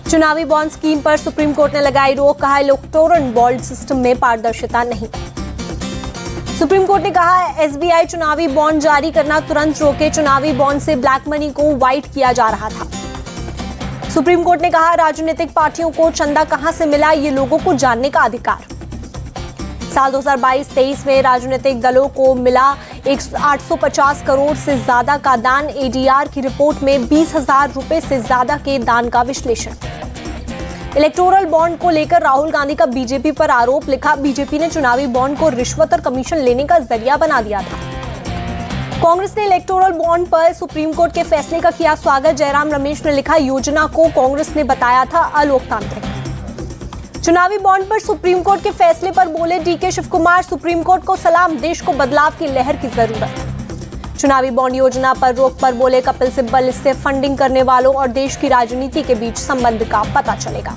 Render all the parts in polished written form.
चुनावी bond scheme पर supreme court ने लगाई रोक, कहा इलेक्टोरल बॉन्ड सिस्टम में पारदर्शिता नहीं। सुप्रीम कोर्ट ने कहा एसबीआई चुनावी बॉन्ड जारी करना तुरंत रोके, चुनावी बॉन्ड से ब्लैक मनी को व्हाइट किया जा रहा था। सुप्रीम कोर्ट ने कहा राजनीतिक पार्टियों को चंदा कहां से मिला, ये लोगों को जानने का अधिकार। साल 2022-23 में राजनीतिक दलों को मिला 850 करोड़ से ज्यादा का दान, एडीआर की रिपोर्ट में 20,000 रुपए से ज्यादा के दान का विश्लेषण। इलेक्टोरल बॉन्ड को लेकर राहुल गांधी का बीजेपी पर आरोप, लिखा बीजेपी ने चुनावी बॉन्ड को रिश्वत और कमीशन लेने का जरिया बना दिया था। कांग्रेस ने इलेक्टोरल बॉन्ड पर सुप्रीम कोर्ट के फैसले का किया स्वागत, जयराम रमेश ने लिखा योजना को कांग्रेस ने बताया था अलोकतांत्रिक। चुनावी बॉन्ड पर सुप्रीम कोर्ट के फैसले पर बोले डीके शिवकुमार, सुप्रीम कोर्ट को सलाम, देश को बदलाव की लहर की जरूरत। चुनावी बॉन्ड योजना पर रोक पर बोले कपिल सिब्बल, इससे फंडिंग करने वालों और देश की राजनीति के बीच संबंध का पता चलेगा।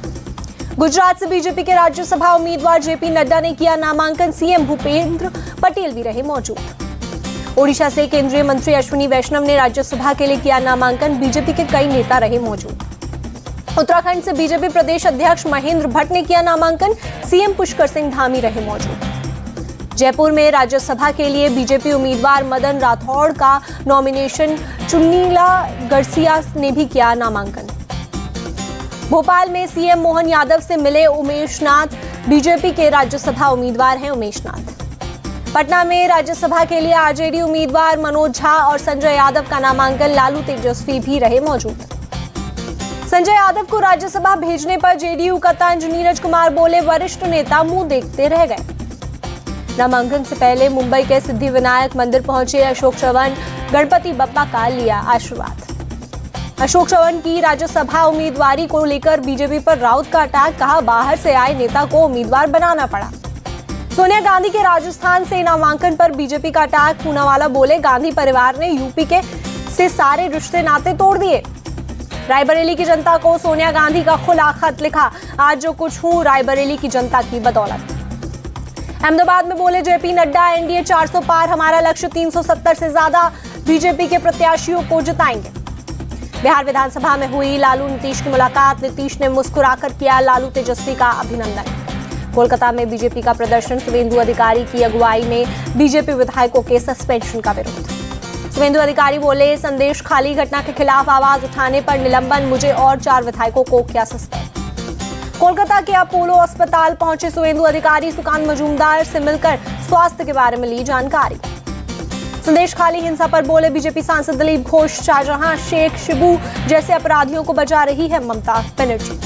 गुजरात से बीजेपी के राज्यसभा उम्मीदवार जेपी नड्डा ने किया नामांकन, सीएम भूपेंद्र पटेल भी रहे मौजूद। ओडिशा से केंद्रीय मंत्री अश्विनी वैष्णव ने राज्यसभा के लिए किया नामांकन, बीजेपी के कई नेता रहे मौजूद। उत्तराखंड से बीजेपी प्रदेश अध्यक्ष महेंद्र भट्ट ने किया नामांकन, सीएम पुष्कर सिंह धामी रहे मौजूद। जयपुर में राज्यसभा के लिए बीजेपी उम्मीदवार मदन राठौड़ का नॉमिनेशन, चुन्नीला गढ़सिया ने भी किया नामांकन। भोपाल में सीएम मोहन यादव से मिले उमेश नाथ, बीजेपी के राज्यसभा उम्मीदवार हैं उमेश नाथ। पटना में राज्यसभा के लिए आरजेडी उम्मीदवार मनोज झा और संजय यादव का नामांकन, लालू तेजस्वी भी रहे मौजूद। संजय यादव को राज्यसभा भेजने पर जेडीयू का तंज, नीरज कुमार बोले वरिष्ठ नेता मुंह देखते रह गए। नामांकन से पहले मुंबई के सिद्धिविनायक मंदिर पहुंचे अशोक चव्हाण, गणपति बप्पा का लिया आशीर्वाद। अशोक चव्हाण की राज्यसभा उम्मीदवारी को लेकर बीजेपी पर राउत का अटैक, कहा बाहर से आए नेता को उम्मीदवार बनाना पड़ा। सोनिया गांधी के राजस्थान से नामांकन पर बीजेपी का अटैक, पूनावाला बोले गांधी परिवार ने यूपी के से सारे रिश्ते नाते तोड़ दिए। रायबरेली की जनता को सोनिया गांधी का खुला खत, लिखा आज जो कुछ हूं रायबरेली की जनता की बदौलत। अहमदाबाद में बोले जेपी नड्डा, एनडीए 400 पार, हमारा लक्ष्य 370 से ज्यादा बीजेपी के प्रत्याशियों को जिताएंगे। बिहार विधानसभा में हुई लालू नीतीश की मुलाकात, नीतीश ने मुस्कुराकर किया लालू तेजस्वी का अभिनंदन। कोलकाता में बीजेपी का प्रदर्शन, शुभेंदु अधिकारी की अगुवाई में बीजेपी विधायकों के सस्पेंशन का विरोध। शुभेंदु अधिकारी बोले संदेश खाली घटना के खिलाफ आवाज उठाने पर निलंबन, मुझे और 4 विधायकों को किया सस्पेंड। कोलकाता के अपोलो अस्पताल पहुंचे शुभेंदु अधिकारी, सुकांत मजूमदार से मिलकर स्वास्थ्य के बारे में ली जानकारी। संदेश खाली हिंसा पर बोले बीजेपी सांसद दिलीप घोष, शाहजहां शेख, शिबू जैसे अपराधियों को बचा रही है ममता बनर्जी।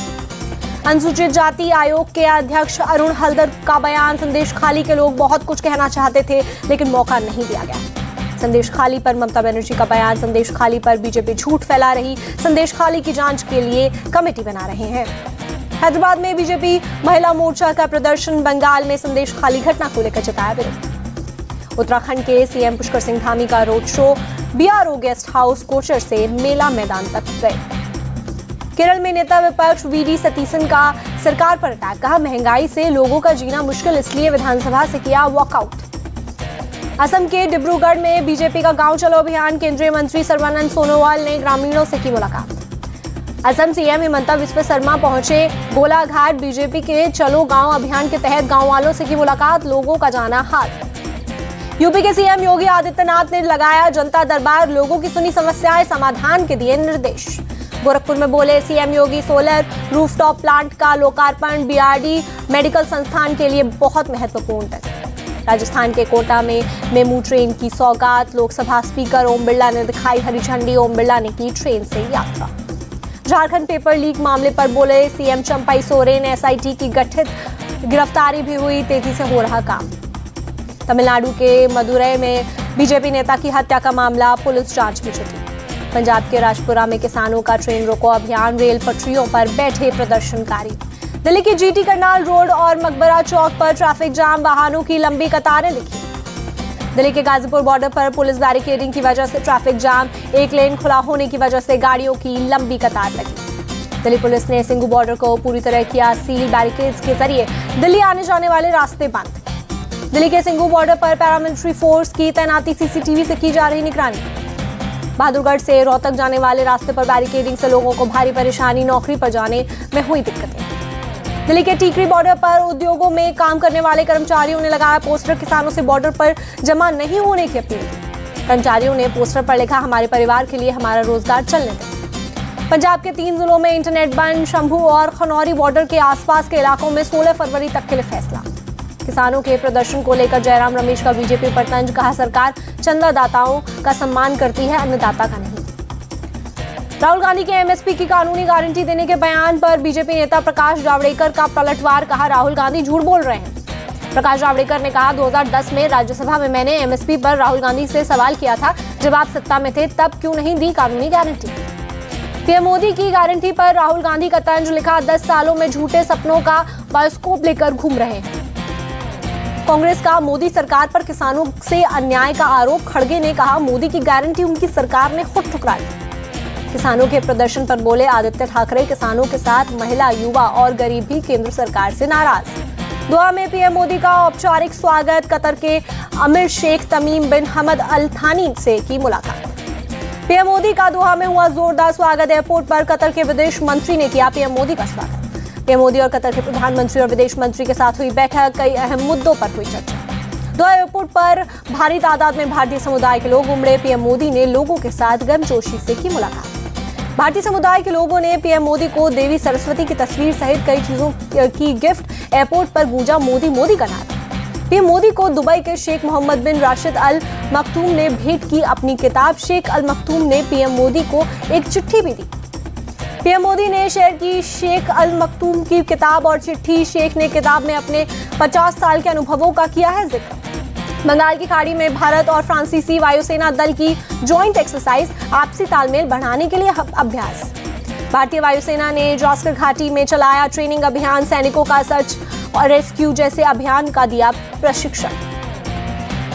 अनुसूचित जाति आयोग के अध्यक्ष अरुण हल्दर का बयान, संदेश खाली के लोग बहुत कुछ कहना चाहते थे लेकिन मौका नहीं दिया गया। संदेश खाली पर ममता बनर्जी का बयान, संदेश खाली पर बीजेपी झूठ फैला रही, संदेश खाली की जांच के लिए कमेटी बना रहे हैं। हैदराबाद में बीजेपी महिला मोर्चा का प्रदर्शन, बंगाल में संदेश खाली घटना को लेकर जताया विरोध। उत्तराखंड के सीएम पुष्कर सिंह धामी का road show, BRO guest house Kochar से मेला मैदान तक गए। केरल में नेता विपक्ष वीडी सतीसन का सरकार पर अटैक, कहा महंगाई से लोगों का जीना मुश्किल, इसलिए विधानसभा से किया वॉकआउट। असम के डिब्रूगढ़ में बीजेपी का गांव चलो अभियान, केंद्रीय मंत्री सर्बानंद सोनोवाल ने ग्रामीणों से की मुलाकात। असम सीएम हिमंता विश्व शर्मा पहुंचे गोलाघाट, बीजेपी के चलो गांव अभियान के तहत गांव वालों से की मुलाकात, लोगों का जाना हाल। यूपी के सीएम योगी आदित्यनाथ ने लगाया जनता दरबार, लोगों की सुनी समस्याएं, समाधान के दिए निर्देश। गोरखपुर में बोले सीएम योगी सोलर रूफटॉप प्लांट का लोकार्पण, बीआरडी मेडिकल संस्थान के लिए बहुत महत्वपूर्ण है। राजस्थान के कोटा में मेमू ट्रेन की सौगात, लोकसभा स्पीकर ओम बिरला ने दिखाई हरी झंडी, ओम बिरला ने की ट्रेन से यात्रा। झारखंड पेपर लीक मामले पर बोले सीएम चंपाई सोरेन, एसआईटी की गठित, गिरफ्तारी भी हुई, तेजी से हो रहा काम। तमिलनाडु के मदुरई में बीजेपी नेता की हत्या का मामला, पुलिस जांच में जुटी। पंजाब के राजपुरा में किसानों का ट्रेन रोको अभियान, रेल पटरियों पर बैठे प्रदर्शनकारी। दिल्ली के जीटी करनाल रोड और मकबरा चौक पर ट्रैफिक जाम, वाहनों की लंबी कतारें दिखी। दिल्ली के गाजीपुर बॉर्डर पर पुलिस बैरिकेडिंग की वजह से ट्रैफिक जाम, एक लेन खुला होने की वजह से गाड़ियों की लंबी कतार लगी। दिल्ली पुलिस ने सिंघू बॉर्डर को पूरी तरह किया सील, बैरिकेड्स के जरिए दिल्ली आने जाने वाले रास्ते बंद। दिल्ली के सिंघू बॉर्डर पर पैरामिलिट्री फोर्स की तैनाती, सीसीटीवी से की जा रही निगरानी। बहादुरगढ़ से रोहतक जाने वाले रास्ते पर बैरिकेडिंग से लोगों को भारी परेशानी, नौकरी पर जाने में हुई दिक्कतें। दिल्ली के टीकरी बॉर्डर पर उद्योगों में काम करने वाले कर्मचारियों ने लगाया पोस्टर, किसानों से बॉर्डर पर जमा नहीं होने की अपील की। कर्मचारियों ने पोस्टर पर लिखा, हमारे परिवार के लिए हमारा रोजगार चलने दें। पंजाब के 3 जिलों में इंटरनेट बंद, शंभू और खनौरी बॉर्डर के आसपास के इलाकों में 16 फरवरी तक के लिए फैसला। किसानों के प्रदर्शन को लेकर जयराम रमेश का बीजेपी पर तंज, कहा सरकार चंदादाताओं का सम्मान करती है, अन्नदाता का नहीं। राहुल गांधी के एमएसपी की कानूनी गारंटी देने के बयान पर बीजेपी नेता प्रकाश जावड़ेकर का पलटवार, कहा राहुल गांधी झूठ बोल रहे हैं। प्रकाश जावड़ेकर ने कहा 2010 में राज्यसभा में मैंने एमएसपी पर राहुल गांधी से सवाल किया था, जब आप सत्ता में थे तब क्यों नहीं दी कानूनी गारंटी। पीएम मोदी की गारंटी पर राहुल गांधी का तंज, लिखा 10 सालों में झूठे सपनों का बायोस्कोप लेकर घूम रहे हैं। कांग्रेस का मोदी सरकार पर किसानों से अन्याय का आरोप, खड़गे ने कहा मोदी की गारंटी उनकी सरकार ने खुद ठुकरा दी। किसानों के प्रदर्शन पर बोले आदित्य ठाकरे, किसानों के साथ महिला, युवा और गरीब भी केंद्र सरकार से नाराज। दोहा में पीएम मोदी का औपचारिक स्वागत, कतर के अमीर शेख तमीम बिन हमद अल थानी से की मुलाकात। पीएम मोदी का दोहा में हुआ जोरदार स्वागत, एयरपोर्ट पर कतर के विदेश मंत्री ने किया पीएम मोदी का स्वागत। पीएम मोदी और कतर के प्रधानमंत्री और विदेश मंत्री के साथ हुई बैठक, कई अहम मुद्दों पर हुई चर्चा। दोहा एयरपोर्ट पर भारी तादाद में भारतीय समुदाय के लोग उमड़े, पीएम मोदी ने लोगों के साथ गर्मजोशी से की मुलाकात। भारतीय समुदाय के लोगों ने पीएम मोदी को देवी सरस्वती की तस्वीर सहित कई चीजों की गिफ्ट। एयरपोर्ट पर गूंजा मोदी मोदी का नारा। पीएम मोदी को दुबई के शेख मोहम्मद बिन राशिद अल मखतूम ने भेंट की अपनी किताब। शेख अल मखतूम ने पीएम मोदी को एक चिट्ठी भी दी। पीएम मोदी ने शेयर की शेख अल मखतूम की किताब और चिट्ठी। शेख ने किताब में अपने 50 साल के अनुभवों का किया है जिक्र। बंगाल की खाड़ी में भारत और फ्रांसीसी वायुसेना दल की ज्वाइंट एक्सरसाइज, आपसी तालमेल बढ़ाने के लिए अभ्यास। भारतीय वायुसेना ने जॉस्कर घाटी में चलाया ट्रेनिंग अभियान, सैनिकों का सर्च और रेस्क्यू जैसे अभियान का दिया प्रशिक्षण।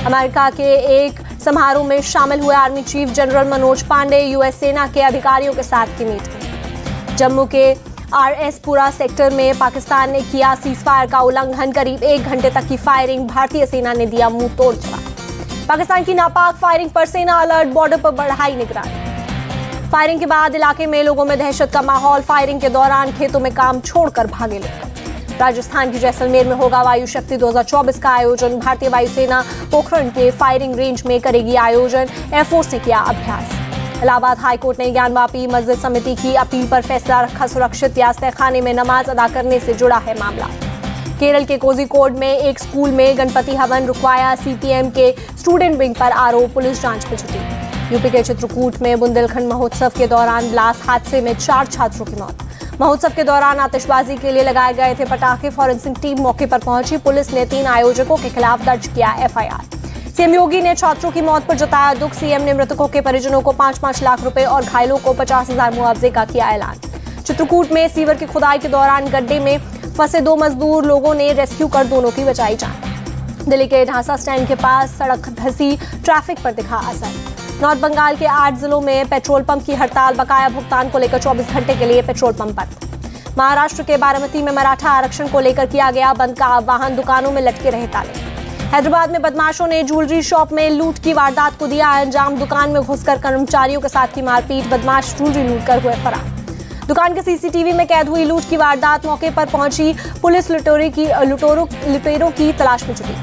अमेरिका के एक समारोह में शामिल हुए army chief general Manoj Pandey, US सेना के अधिकारियों के साथ की मीटिंग। जम्मू के आरएसपुरा सेक्टर में पाकिस्तान ने किया सीजफायर का उल्लंघन, करीब 1 घंटे तक की फायरिंग, भारतीय सेना ने दिया मुंह तोड़ जवाब। पाकिस्तान की नापाक फायरिंग पर सेना अलर्ट, बॉर्डर पर बढ़ाई निगरानी। फायरिंग के बाद इलाके में लोगों में दहशत का माहौल, फायरिंग के दौरान खेतों में काम छोड़कर भागे लोग। राजस्थान की जैसलमेर में होगा वायु शक्ति 2024 का आयोजन, भारतीय वायुसेना पोखरण के फायरिंग रेंज में करेगी आयोजन, एयरफोर्स ने किया अभ्यास। इलाहाबाद हाईकोर्ट ने ज्ञानवापी मस्जिद समिति की अपील पर फैसला रखा सुरक्षित, यास्ते-खाने में नमाज अदा करने से जुड़ा है मामला। केरल के कोझिकोड में एक स्कूल में गणपति हवन रुकवाया, सीपीएम के स्टूडेंट विंग पर आरोप, पुलिस जांच में जुटी। यूपी के चित्रकूट में बुंदेलखंड महोत्सव के दौरान ब्लास्ट हादसे में 4 छात्रों की मौत। महोत्सव के दौरान आतिशबाजी के लिए लगाए गए थे पटाखे, फॉरेंसिक टीम मौके पर पहुंची, पुलिस ने 3 आयोजकों के खिलाफ दर्ज किया एफआईआर। सीएम योगी ने छात्रों की मौत पर जताया दुख, सीएम ने मृतकों के परिजनों को 5-5 लाख रुपए और घायलों को 50,000 मुआवजे का किया ऐलान। चित्रकूट में सीवर की खुदाई के दौरान गड्ढे में फंसे 2 मजदूर, लोगों ने रेस्क्यू कर दोनों की बचाई जान। दिल्ली के ढांसा स्टैंड के पास सड़क धंसी, ट्रैफिक पर दिखा असर। नॉर्थ बंगाल के 8 जिलों में पेट्रोल पंप की हड़ताल, बकाया भुगतान को लेकर 24 घंटे के लिए पेट्रोल पंप बंद। महाराष्ट्र के बारामती में मराठा आरक्षण को लेकर किया गया बंद का आह्वान, दुकानों में लटके रहे ताले। हैदराबाद में बदमाशों ने ज्वेलरी शॉप में लूट की वारदात को दिया अंजाम, दुकान में घुसकर कर्मचारियों के साथ की मारपीट, बदमाश ज्वेलरी लूट कर हुए फरार। दुकान के सीसीटीवी में कैद हुई लूट की वारदात, मौके पर पहुंची पुलिस लुटेरों की तलाश में जुटी।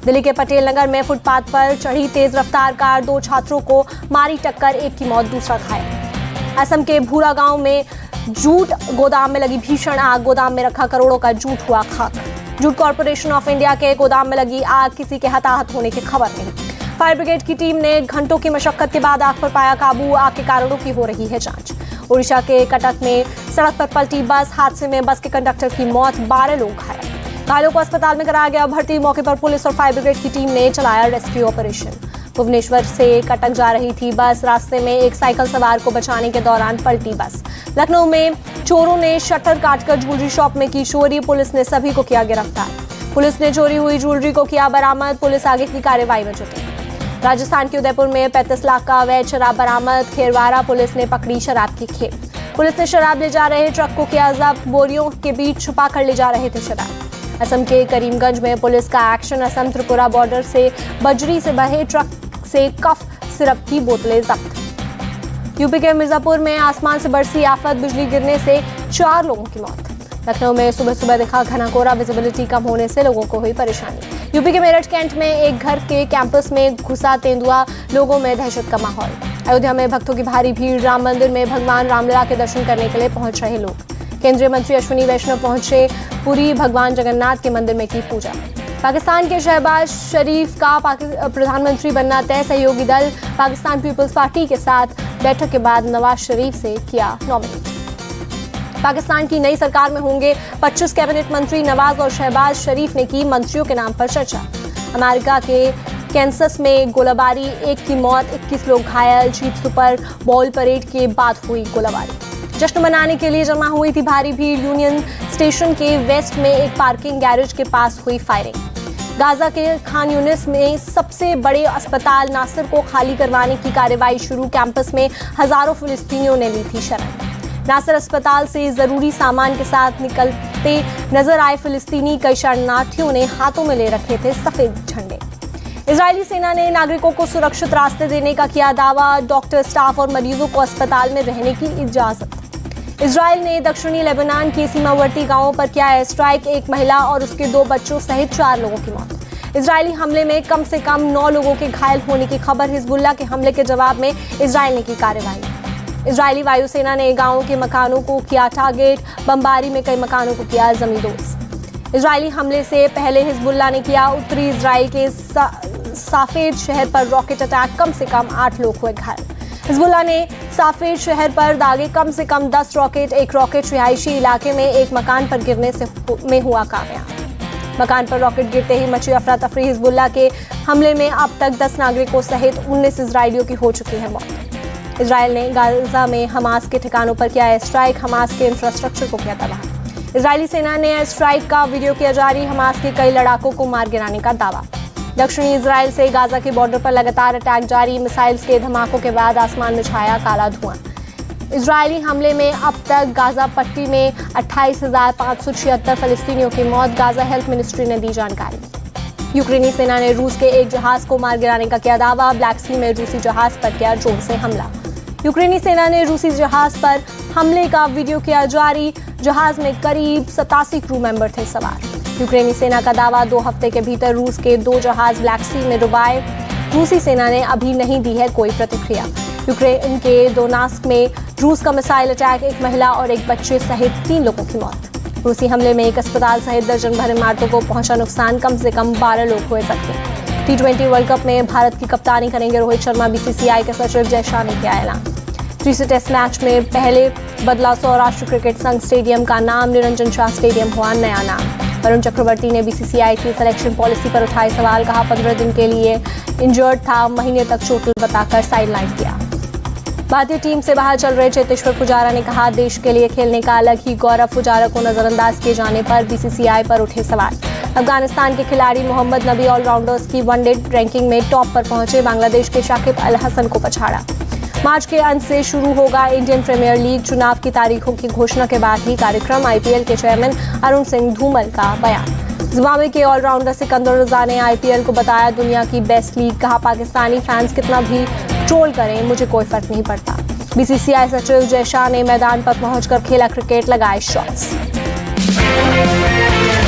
दिल्ली के पटेल नगर में फुटपाथ पर चढ़ी तेज रफ्तार कार, 2 छात्रों को मारी टक्कर, एक की मौत, दूसरा घायल। असम के भूरा गांव में जूट गोदाम में लगी भीषण आग, गोदाम में रखा करोड़ों का जूट हुआ खाक। जूट कॉर्पोरेशन ऑफ इंडिया के गोदाम में लगी आग, किसी के हताहत होने की खबर नहीं। फायर ब्रिगेड की टीम ने घंटों की मशक्कत के बाद आग पर पाया काबू, आग के कारणों की हो रही है जांच। ओडिशा के कटक में सड़क पर पलटी बस, हादसे में बस के कंडक्टर की मौत, 12 लोग घायल। घायलों को अस्पताल में कराया गया भर्ती, मौके पर पुलिस और फायर ब्रिगेड की टीम ने चलाया रेस्क्यू ऑपरेशन। भुवनेश्वर से कटक जा रही थी बस, रास्ते में एक साइकिल सवार को बचाने के दौरान पलटी बस। लखनऊ में चोरों ने शटर काटकर ज्वेलरी शॉप में की चोरी, पुलिस ने सभी को किया गिरफ्तार। पुलिस ने चोरी हुई ज्वेलरी को किया बरामद, पुलिस आगे की कार्रवाई में जुटी। राजस्थान के उदयपुर में 35 लाख का अवैध शराब बरामद, खेरवाड़ा पुलिस ने पकड़ी शराब की खेप। पुलिस ने शराब ले जा रहे ट्रक को किया जब्त, बोरियों के बीच छुपा कर ले जा रहे थे शराब। असम के करीमगंज में पुलिस का एक्शन, असम त्रिपुरा बॉर्डर से बजरी से बहे ट्रक से कफ सिरप की बोतलें जब्त। यूपी के मिर्जापुर में आसमान से बरसी आफत, बिजली गिरने से 4 लोगों की मौत। लखनऊ में सुबह सुबह दिखा घना कोहरा, विजिबिलिटी कम होने से लोगों को हुई परेशानी। यूपी के मेरठ कैंट में एक घर के कैंपस में घुसा तेंदुआ, लोगों में दहशत का माहौल। अयोध्या में भक्तों की भारी भीड़, राम मंदिर में भगवान रामलला के दर्शन करने के लिए पहुंच रहे लोग। केंद्रीय मंत्री अश्विनी वैष्णव पहुंचे पुरी, भगवान जगन्नाथ के मंदिर में की पूजा। पाकिस्तान के शहबाज शरीफ का प्रधानमंत्री बनना तय, सहयोगी दल पाकिस्तान पीपल्स पार्टी के साथ बैठक के बाद नवाज शरीफ से किया नॉमिनेट। पाकिस्तान की नई सरकार में होंगे 25 कैबिनेट मंत्री, नवाज और शहबाज शरीफ ने की मंत्रियों के नाम पर चर्चा। अमेरिका के कैंसस में गोलाबारी, 1 की मौत, 21 लोग घायल। जीप सुपर बॉल परेड के बाद हुई गोलाबारी। जश्न मनाने के लिए जमा हुई थी भारी भीड़। यूनियन स्टेशन के वेस्ट में एक पार्किंग गैरेज के पास हुई फायरिंग। गाजा के खान यूनिस में सबसे बड़े अस्पताल नासिर को खाली करवाने की कार्रवाई शुरू। कैंपस में हजारों फिलिस्तीनियों ने ली थी शरण। नासिर अस्पताल से जरूरी सामान के साथ निकलते नजर आए फिलिस्तीनी। कई शरणार्थियों ने हाथों में ले रखे थे सफेद झंडे। इजरायली सेना ने नागरिकों को सुरक्षित रास्ते देने का किया दावा। डॉक्टर, स्टाफ और मरीजों को अस्पताल में रहने की इजाजत। इजरायल ने दक्षिणी लेबनान के सीमावर्ती गांवों पर किया एयर स्ट्राइक। 1 महिला और उसके 2 बच्चों सहित 4 लोगों की मौत। इजरायली हमले में कम से कम 9 लोगों के घायल होने की खबर। हिजबुल्लाह के हमले के जवाब में इजरायल ने की कार्रवाई। इजरायली वायुसेना ने गांवों के मकानों को किया टारगेट। बमबारी में कई मकानों को किया जमींदोज। इजरायली हमले से पहले हिजबुल्लाह ने किया उत्तरी इजराइल के साफेद शहर पर रॉकेट अटैक। कम से कम 8 लोग हुए घायल। हिजबुल्लाह ने साफेद शहर पर दागे कम से कम 10 रॉकेट। एक रॉकेट रिहायशी इलाके में एक मकान पर गिरने में हुआ कामयाब। मकान पर रॉकेट गिरते ही मची अफरा तफरी। हिजबुल्लाह के हमले में अब तक 10 नागरिकों सहित 19 इजरायलियों की हो चुकी है मौत। इजरायल ने गाजा में हमास के ठिकानों पर किया एयर स्ट्राइक। हमास के इंफ्रास्ट्रक्चर को किया तबाह। इजरायली सेना ने एयर स्ट्राइक का वीडियो किया जारी। हमास के कई लड़ाकों को मार गिराने का दावा। दक्षिणी इजराइल से गाजा के बॉर्डर पर लगातार अटैक जारी। मिसाइल्स के धमाकों के बाद आसमान में छाया काला धुआं। इजरायली हमले में अब तक गाजा पट्टी में 28,576 फलस्तीनियों की मौत। गाजा हेल्थ मिनिस्ट्री ने दी जानकारी। यूक्रेनी सेना ने रूस के एक जहाज को मार गिराने का किया दावा। ब्लैक सी में रूसी जहाज पर किया ड्रोन से हमला। यूक्रेनी सेना ने रूसी जहाज पर हमले का वीडियो किया जारी। जहाज में करीब 87 क्रू मेंबर थे सवार। यूक्रेनी सेना का दावा 2 हफ्ते के भीतर रूस के 2 जहाज ब्लैक सी में डुबाए। रूसी सेना ने अभी नहीं दी है कोई प्रतिक्रिया। यूक्रेन के दोनास्क में रूस का मिसाइल अटैक, 1 महिला और 1 बच्चे सहित 3 लोगों की मौत। रूसी हमले में एक अस्पताल सहित दर्जन भर इमारतों को पहुंचा नुकसान। कम से कम 12 लोग हुए जख्मी। T20 वर्ल्ड कप में भारत की कप्तानी करेंगे रोहित शर्मा। बीसीसीआई के सचिव जय शाह ने किया ऐलान। 3 टेस्ट मैच में पहले बदला सौराष्ट्र क्रिकेट संघ स्टेडियम का नाम। निरंजन शाह स्टेडियम हुआ नया नाम। वरुण चक्रवर्ती ने बीसीसीआई की सिलेक्शन पॉलिसी पर उठाए सवाल। कहा 15 दिन के लिए इंजर्ड था, महीने तक चोट बताकर साइडलाइन किया। भारतीय टीम से बाहर चल रहे चेतेश्वर पुजारा ने कहा देश के लिए खेलने का अलग ही गौरव। पुजारा को नजरअंदाज किए जाने पर बीसीसीआई पर उठे सवाल। अफगानिस्तान के खिलाड़ी मोहम्मद नबी ऑलराउंडर्स की वनडे रैंकिंग में टॉप पर पहुंचे। बांग्लादेश के शाकिब अल हसन को पछाड़ा। मार्च के अंत से शुरू होगा इंडियन प्रीमियर लीग। चुनाव की तारीखों की घोषणा के बाद ही कार्यक्रम। आईपीएल के चेयरमैन अरुण सिंह धूमल का बयान। जिम्बाब्वे के ऑलराउंडर सिकंदर रजा ने आईपीएल को बताया दुनिया की बेस्ट लीग। कहा पाकिस्तानी फैंस कितना भी ट्रोल करें, मुझे कोई फर्क नहीं पड़ता। बीसीसीआई सचिव जय शाह ने मैदान पर पहुंचकर खेला क्रिकेट, लगाए शॉट्स।